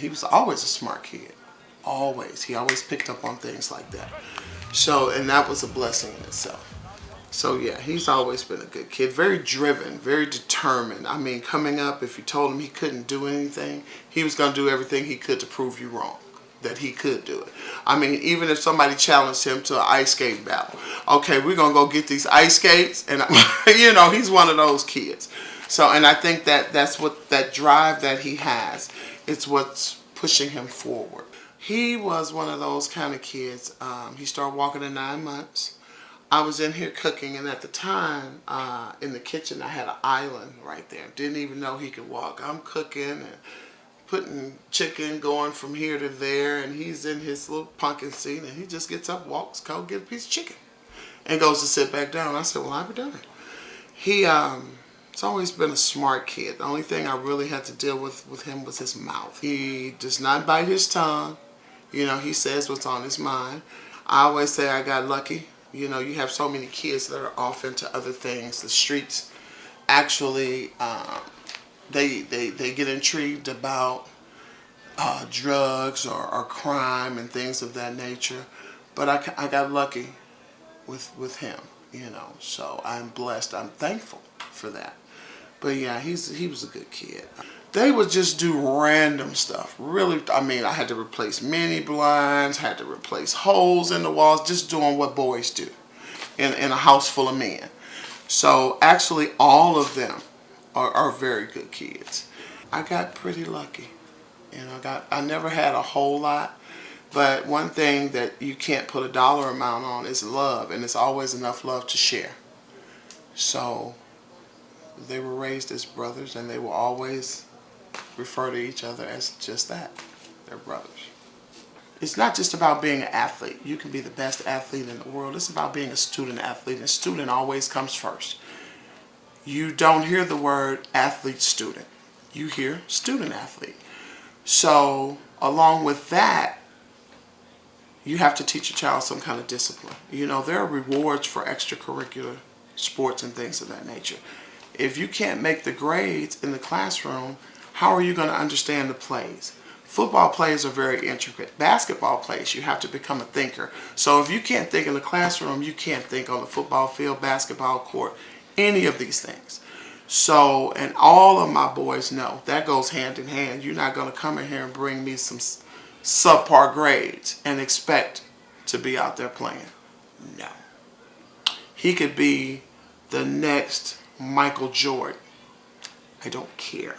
He was always a smart kid. Always. He always picked up on things like that. So, and that was a blessing in itself. So yeah, he's always been a good kid. Very driven, very determined. I mean, coming up, if you told him he couldn't do anything, he was going to do everything he could to prove you wrong, that he could do it. I mean, even if somebody challenged him to an ice skate battle, okay, we're going to go get these ice skates, and you know, he's one of those kids. So, and I think that that's what, that drive that he has, it's what's pushing him forward. He was one of those kind of kids. He started walking at 9 months. I was in here cooking, and at the time, in the kitchen, I had an island right there. Didn't even know he could walk. I'm cooking and putting chicken, going from here to there, and he's in his little pumpkin seat, and he just gets up, walks, go get a piece of chicken, and goes to sit back down. I said, well, I'll be done. He's always been a smart kid. The only thing I really had to deal with him was his mouth. He does not bite his tongue. You know, he says what's on his mind. I always say I got lucky. You know, you have so many kids that are off into other things. The streets actually, they get intrigued about drugs or crime and things of that nature. But I got lucky with him, you know. So I'm blessed. I'm thankful for that. But yeah, he was a good kid. They would just do random stuff. Really, I mean, I had to replace mini blinds, had to replace holes in the walls, just doing what boys do in a house full of men. So actually, all of them are very good kids. I got pretty lucky. You know, I never had a whole lot, but one thing that you can't put a dollar amount on is love, and it's always enough love to share. So they were raised as brothers, and they will always refer to each other as just that. They're brothers. It's not just about being an athlete. You can be the best athlete in the world. It's about being a student athlete, and student always comes first. You don't hear the word athlete student. You hear student athlete. So along with that, you have to teach a child some kind of discipline. You know, there are rewards for extracurricular sports and things of that nature. If you can't make the grades in the classroom, how are you going to understand the plays? Football plays are very intricate. Basketball plays, you have to become a thinker. So if you can't think in the classroom, you can't think on the football field, basketball court, any of these things. So, and all of my boys know that goes hand in hand. You're not going to come in here and bring me some subpar grades and expect to be out there playing. No. He could be the next Michael Jordan. I don't care.